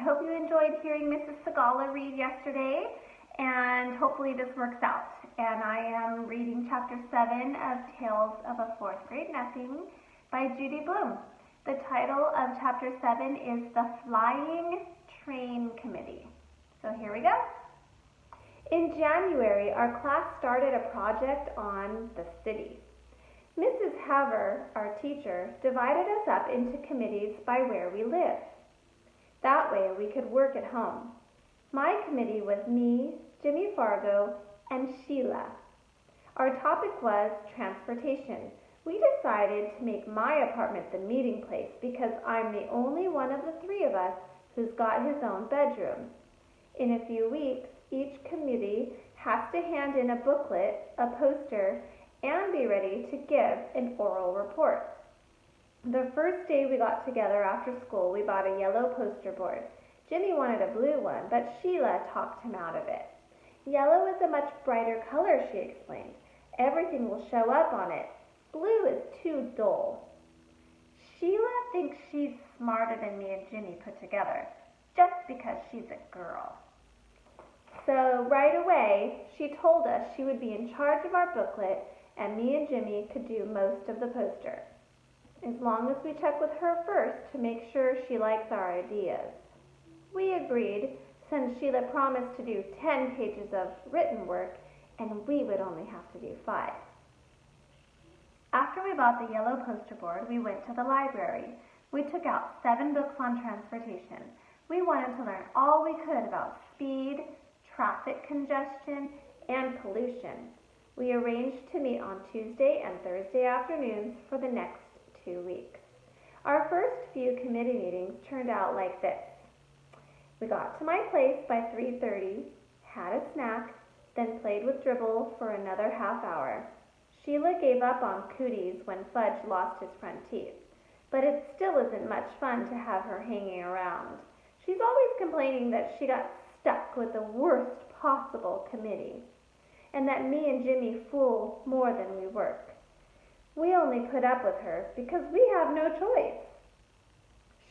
hope you enjoyed hearing Mrs. Sagala read yesterday, and hopefully this works out. And I am reading Chapter 7 of Tales of a Fourth Grade Nothing by Judy Blume. The title of Chapter 7 is The Flying Train Committee. So here we go. In January, our class started a project on the city. Mrs. Haver, our teacher, divided us up into committees by where we lived. That way we could work at home. My committee was me, Jimmy Fargo, and Sheila. Our topic was transportation. We decided to make my apartment the meeting place because I'm the only one of the three of us who's got his own bedroom. In a few weeks, each committee has to hand in a booklet, a poster, and be ready to give an oral report. The first day we got together after school, we bought a yellow poster board. Jimmy wanted a blue one, but Sheila talked him out of it. Yellow is a much brighter color, she explained. Everything will show up on it. Blue is too dull. Sheila thinks she's smarter than me and Jimmy put together, just because she's a girl. So right away, she told us she would be in charge of our booklet, and me and Jimmy could do most of the poster, as long as we check with her first to make sure she likes our ideas. We agreed, since Sheila promised to do 10 pages of written work, and we would only have to do 5. After we bought the yellow poster board, we went to the library. We took out 7 books on transportation. We wanted to learn all we could about speed, traffic congestion, and pollution. We arranged to meet on Tuesday and Thursday afternoons for the next 2 weeks. Our first few committee meetings turned out like this. We got to my place by 3:30, had a snack, then played with dribble for another half hour. Sheila gave up on cooties when Fudge lost his front teeth, but it still isn't much fun to have her hanging around. She's always complaining that she got stuck with the worst possible committee, and that me and Jimmy fool more than we work. We only put up with her because we have no choice.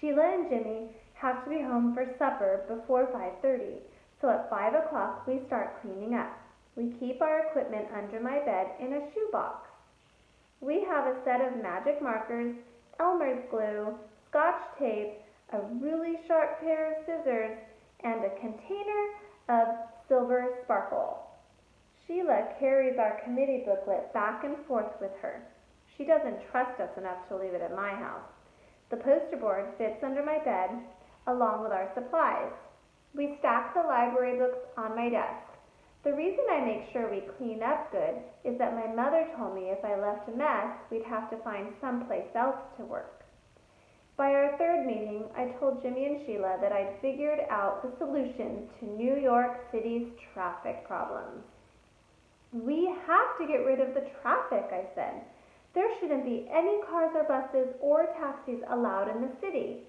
Sheila and Jimmy have to be home for supper before 5:30, so at 5 o'clock we start cleaning up. We keep our equipment under my bed in a shoebox. We have a set of magic markers, Elmer's glue, Scotch tape, a really sharp pair of scissors, and a container of silver sparkle. Sheila carries our committee booklet back and forth with her. She doesn't trust us enough to leave it at my house. The poster board fits under my bed, along with our supplies. We stack the library books on my desk. The reason I make sure we clean up good is that my mother told me if I left a mess, we'd have to find someplace else to work. By our third meeting, I told Jimmy and Sheila that I'd figured out the solution to New York City's traffic problems. We have to get rid of the traffic, I said. There shouldn't be any cars or buses or taxis allowed in the city.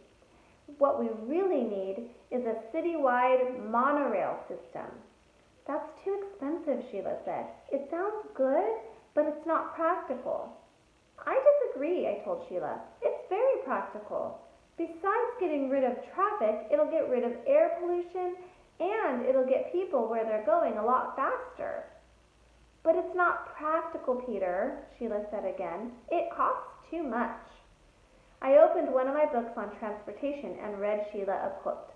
What we really need is a citywide monorail system. That's too expensive, Sheila said. It sounds good, but it's not practical. I disagree, I told Sheila. It's very practical. Besides getting rid of traffic, it'll get rid of air pollution, and it'll get people where they're going a lot faster. But it's not practical, Peter, Sheila said again. It costs too much. I opened one of my books on transportation and read Sheila a quote.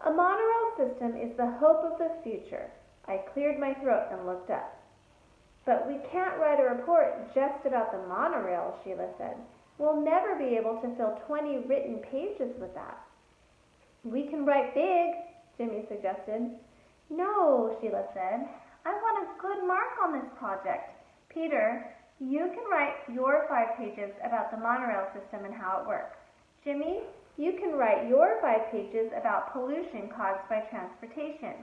A monorail system is the hope of the future. I cleared my throat and looked up. But we can't write a report just about the monorail, Sheila said. We'll never be able to fill 20 written pages with that. We can write big, Jimmy suggested. No, Sheila said. I want a good mark on this project. Peter, you can write your 5 pages about the monorail system and how it works. Jimmy, you can write your 5 pages about pollution caused by transportation.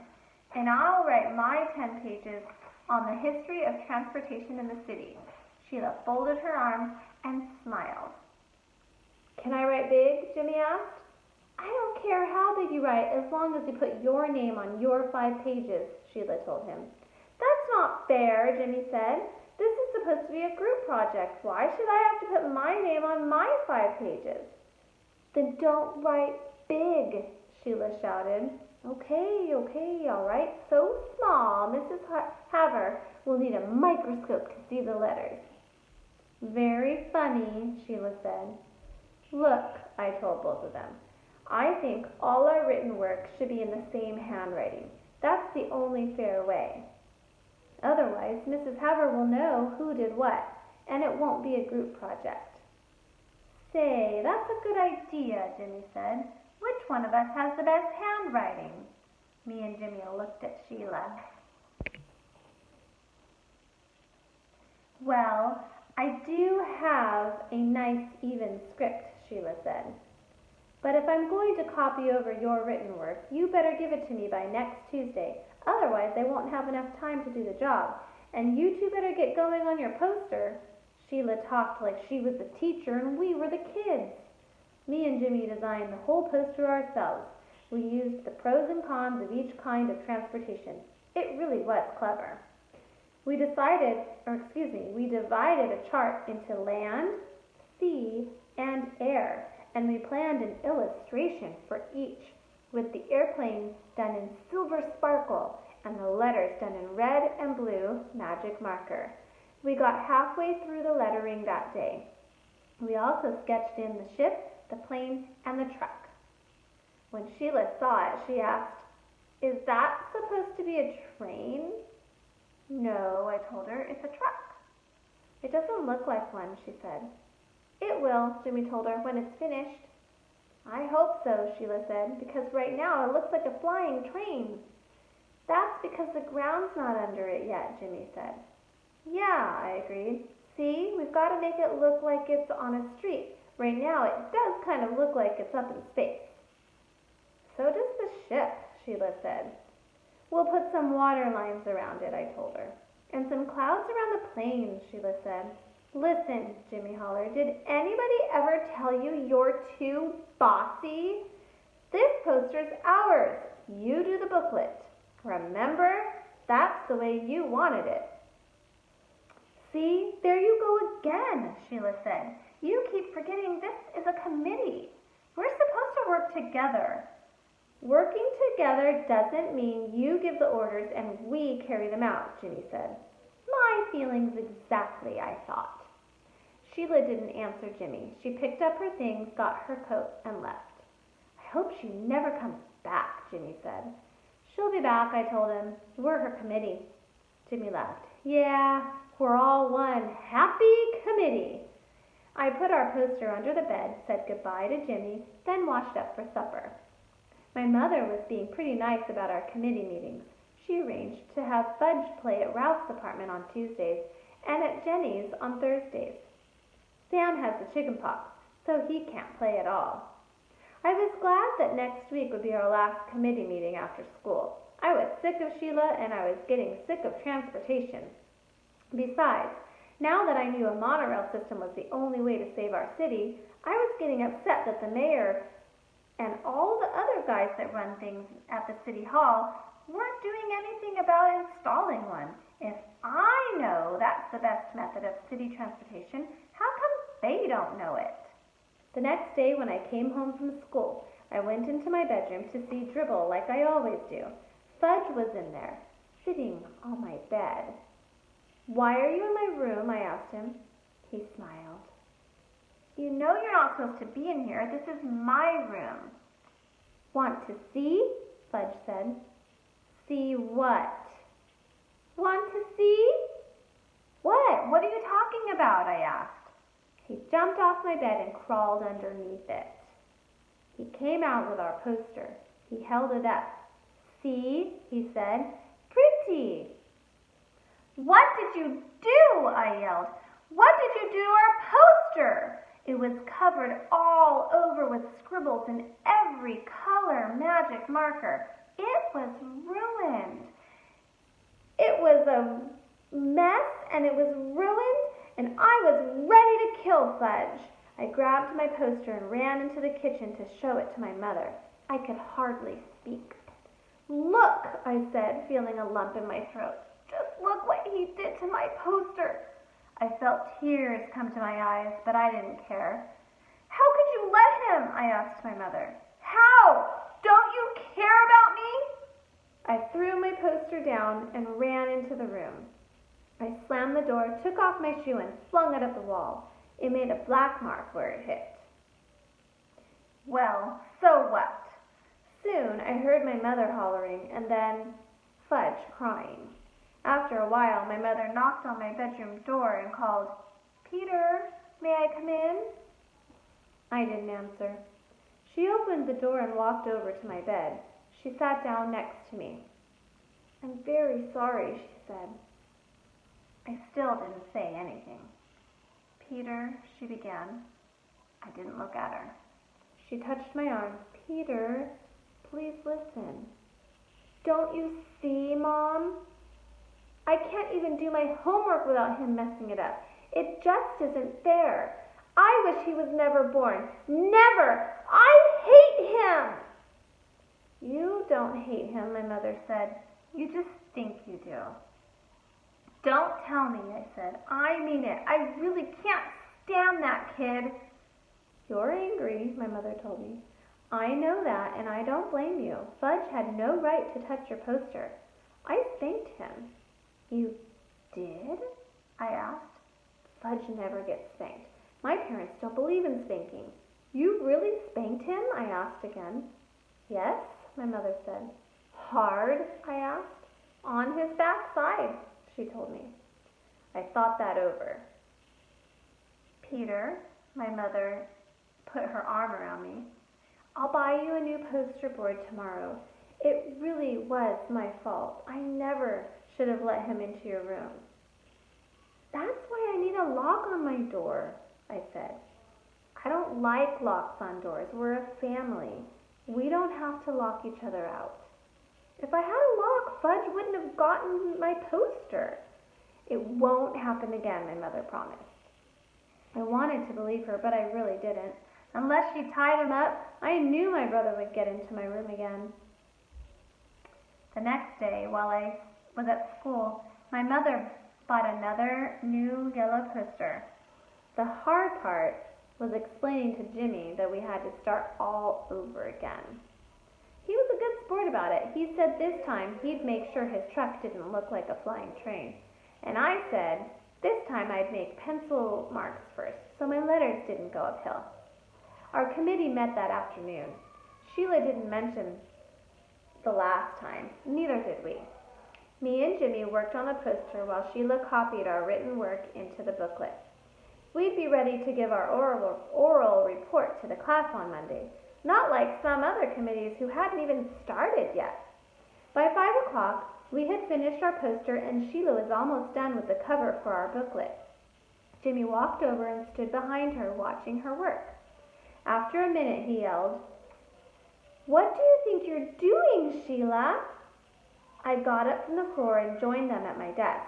And I'll write my 10 pages on the history of transportation in the city. Sheila folded her arms and smiled. Can I write big? Jimmy asked. I don't care how big you write as long as you put your name on your 5 pages, Sheila told him. That's not fair, Jimmy said. This is supposed to be a group project. Why should I have to put my name on my 5 pages? Then don't write big, Sheila shouted. Okay, all right, so small, Mrs. Haver will need a microscope to see the letters. Very funny, Sheila said. Look, I told both of them, I think all our written work should be in the same handwriting. That's the only fair way. Otherwise, Mrs. Haver will know who did what, and it won't be a group project. Say, that's a good idea, Jimmy said. Which one of us has the best handwriting? Me and Jimmy looked at Sheila. Well, I do have a nice even script, Sheila said. But if I'm going to copy over your written work, you better give it to me by next Tuesday. Otherwise, I won't have enough time to do the job. And you two better get going on your poster. Sheila talked like she was the teacher and we were the kids. Me and Jimmy designed the whole poster ourselves. We used the pros and cons of each kind of transportation. It really was clever. We divided a chart into land, sea, and air, and we planned an illustration for each, with the airplane done in silver sparkle and the letters done in red and blue magic marker. We got halfway through the lettering that day. We also sketched in the ship, the plane, and the truck. When Sheila saw it, she asked, "Is that supposed to be a train?" "No," I told her, "it's a truck." "It doesn't look like one," she said. "It will," Jimmy told her, "when it's finished." "I hope so," Sheila said, "because right now it looks like a flying train." "That's because the ground's not under it yet," Jimmy said. "Yeah," I agreed. "See, we've got to make it look like it's on a street. Right now it does kind of look like it's up in space." "So does the ship," Sheila said. "We'll put some water lines around it," I told her. "And some clouds around the plane," Sheila said. "Listen," Jimmy hollered, "did anybody ever tell you you're too bossy? This poster's ours. You do the booklet. Remember? That's the way you wanted it." "See, there you go again," Sheila said. "You keep forgetting this is a committee. We're supposed to work together." "Working together doesn't mean you give the orders and we carry them out," Jimmy said. My feelings exactly, I thought. Sheila didn't answer Jimmy. She picked up her things, got her coat, and left. "I hope she never comes back," Jimmy said. "She'll be back," I told him. "We're her committee." Jimmy laughed. "Yeah, we're all one happy committee." I put our poster under the bed, said goodbye to Jimmy, then washed up for supper. My mother was being pretty nice about our committee meetings. She arranged to have Fudge play at Ralph's apartment on Tuesdays and at Jenny's on Thursdays. Sam has the chicken pox, so he can't play at all. I was glad that next week would be our last committee meeting after school. I was sick of Sheila and I was getting sick of transportation. Besides, now that I knew a monorail system was the only way to save our city, I was getting upset that the mayor and all the other guys that run things at the city hall weren't doing anything about installing one. If I know that's the best method of city transportation, how come they don't know it? The next day when I came home from school, I went into my bedroom to see Dribble like I always do. Fudge was in there, sitting on my bed. "Why are you in my room?" I asked him. He smiled. "You know you're not supposed to be in here. This is my room." "Want to see?" Fudge said. "See what?" "Want to see?" "What? What are you talking about?" I asked. He jumped off my bed and crawled underneath it. He came out with our poster. He held it up. "See?" he said. "Pretty." "What did you do?" I yelled. "What did you do to our poster?" It was covered all over with scribbles in every color magic marker. It was ruined. It was a mess and it was ruined and I was ready to kill Fudge. I grabbed my poster and ran into the kitchen to show it to my mother. I could hardly speak. "Look," I said, feeling a lump in my throat. "Just look what he did to my poster." I felt tears come to my eyes, but I didn't care. "How could you let him?" I asked my mother. "How? Don't you I threw my poster down and ran into the room. I slammed the door, took off my shoe, and flung it at the wall. It made a black mark where it hit. Well, so what? Soon I heard my mother hollering and then Fudge crying. After a while, my mother knocked on my bedroom door and called, "Peter, may I come in?" I didn't answer. She opened the door and walked over to my bed. She sat down next to me. "I'm very sorry," she said. I still didn't say anything. "Peter," she began. I didn't look at her. She touched my arm. "Peter, please listen. Don't you see, Mom? I can't even do my homework without him messing it up. It just isn't fair. I wish he was never born. Never! I hate him!" "You don't hate him," my mother said. "You just think you do." "Don't tell me," I said. "I mean it. I really can't stand that kid." "You're angry," my mother told me. "I know that, and I don't blame you. Fudge had no right to touch your poster. I spanked him." "You did?" I asked. "Fudge never gets spanked. My parents don't believe in spanking." "You really spanked him?" I asked again. "Yes," my mother said. "Hard?" I asked. "On his backside," she told me. I thought that over. "Peter," my mother put her arm around me, "I'll buy you a new poster board tomorrow. It really was my fault. I never should have let him into your room." "That's why I need a lock on my door," I said. "I don't like locks on doors. We're a family. We don't have to lock each other out." "If I had a lock, Fudge wouldn't have gotten my poster." "It won't happen again," my mother promised. I wanted to believe her, but I really didn't. Unless she tied him up, I knew my brother would get into my room again. The next day, while I was at school, my mother bought another new yellow poster. The hard part was explaining to Jimmy that we had to start all over again. He was a good sport about it. He said this time he'd make sure his truck didn't look like a flying train. And I said this time I'd make pencil marks first, so my letters didn't go uphill. Our committee met that afternoon. Sheila didn't mention the last time. Neither did we. Me and Jimmy worked on the poster while Sheila copied our written work into the booklet. We'd be ready to give our oral report to the class on Monday, not like some other committees who hadn't even started yet. By 5 o'clock, we had finished our poster and Sheila was almost done with the cover for our booklet. Jimmy walked over and stood behind her, watching her work. After a minute, he yelled, "What do you think you're doing, Sheila?" I got up from the floor and joined them at my desk.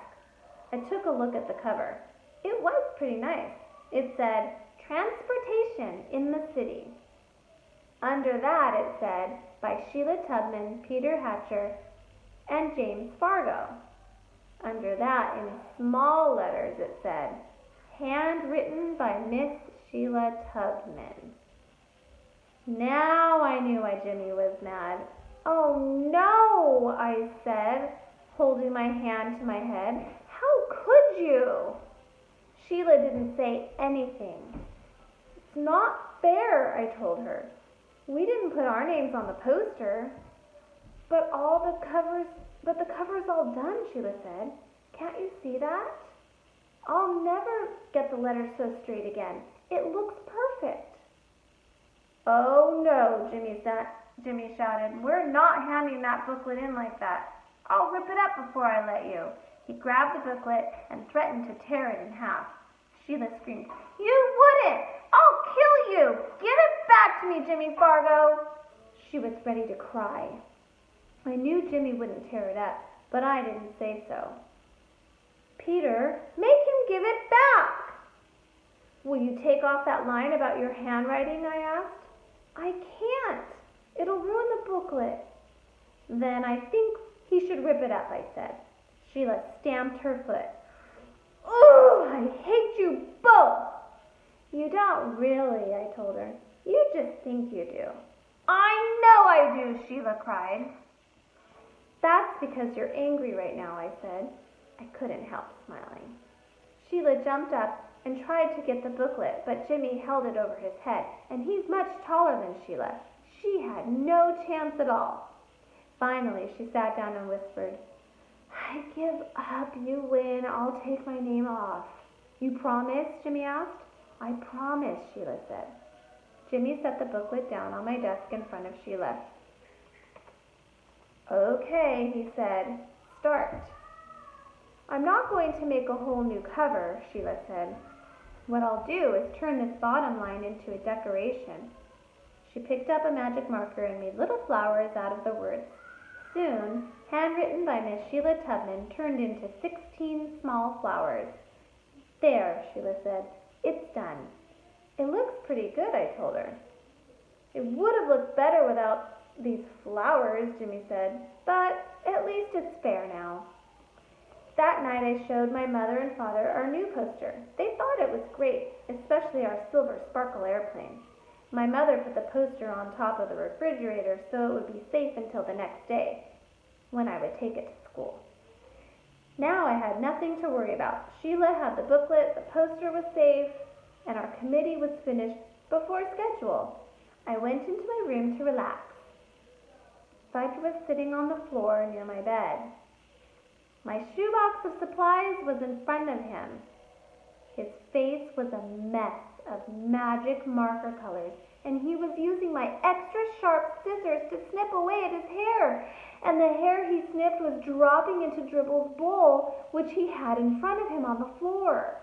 I took a look at the cover. It was pretty nice. It said, "Transportation in the City." Under that it said, by Sheila Tubman, Peter Hatcher, and James Fargo. Under that, in small letters, it said, "Handwritten by Miss Sheila Tubman." Now I knew why Jimmy was mad. "Oh no," I said, holding my hand to my head. "How could you?" Sheila didn't say anything. "It's not fair," I told her. "We didn't put our names on the poster." But the cover's all done," Sheila said. "Can't you see that? I'll never get the letters so straight again. It looks perfect." "Oh no," Jimmy shouted. "We're not handing that booklet in like that. I'll rip it up before I let you." He grabbed the booklet and threatened to tear it in half. Sheila screamed, "You wouldn't! I'll kill you! Give it back to me, Jimmy Fargo!" She was ready to cry. I knew Jimmy wouldn't tear it up, but I didn't say so. "Peter, make him give it back!" "Will you take off that line about your handwriting?" I asked. "I can't. It'll ruin the booklet." "Then I think he should rip it up," I said. Sheila stamped her foot. "Oh, I hate you both!" "You don't really," I told her. "You just think you do." "I know I do," Sheila cried. That's because you're angry right now, I said. I couldn't help smiling. Sheila jumped up and tried to get the booklet, but Jimmy held it over his head, and he's much taller than Sheila. She had no chance at all. Finally, she sat down and whispered, I give up. You win. I'll take my name off. You promise? Jimmy asked. I promise, Sheila said. Jimmy set the booklet down on my desk in front of Sheila. Okay, he said. Start. I'm not going to make a whole new cover, Sheila said. What I'll do is turn this bottom line into a decoration. She picked up a magic marker and made little flowers out of the words. Soon, handwritten by Miss Sheila Tubman, turned into 16 small flowers. There, Sheila said. It's done. It looks pretty good, I told her. It would have looked better without these flowers, Jimmy said, but at least it's fair now. That night I showed my mother and father our new poster. They thought it was great, especially our silver sparkle airplane. My mother put the poster on top of the refrigerator so it would be safe until the next day, when I would take it to school. Now I had nothing to worry about. Sheila had the booklet, the poster was safe, and our committee was finished before schedule. I went into my room to relax. Fudge was sitting on the floor near my bed. My shoebox of supplies was in front of him. His face was a mess of magic marker colors, and he was using my extra sharp scissors to snip away at his hair. And the hair he snipped was dropping into Dribble's bowl, which he had in front of him on the floor.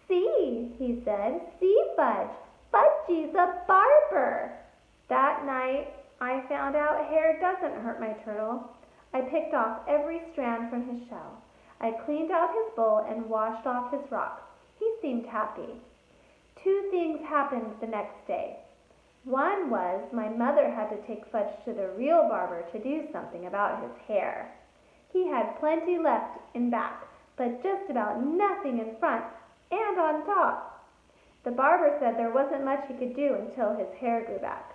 See, he said, see, Fudge, Fudgy's a barber. That night, I found out hair doesn't hurt my turtle. I picked off every strand from his shell. I cleaned out his bowl and washed off his rocks. He seemed happy. 2 things happened the next day. One was my mother had to take Fudge to the real barber to do something about his hair. He had plenty left in back, but just about nothing in front and on top. The barber said there wasn't much he could do until his hair grew back.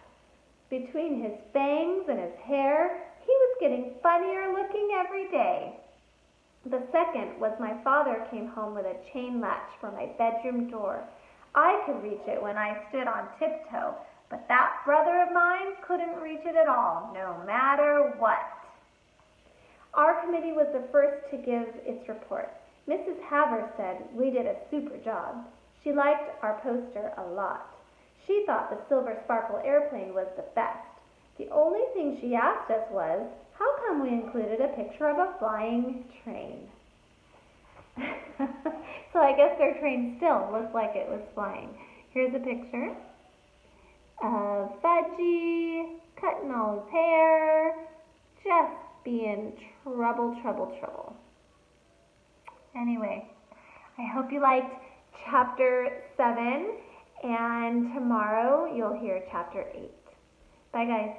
Between his fangs and his hair, he was getting funnier looking every day. The second was my father came home with a chain latch for my bedroom door. I could reach it when I stood on tiptoe, but that brother of mine couldn't reach it at all, no matter what. Our committee was the first to give its report. Mrs. Haver said we did a super job. She liked our poster a lot. She thought the silver sparkle airplane was the best. The only thing she asked us was, how come we included a picture of a flying train? So I guess their train still looked like it was flying. Here's a picture of Fudgy cutting all his hair, just being trouble. Anyway, I hope you liked chapter 7, and tomorrow you'll hear chapter 8. Bye, guys.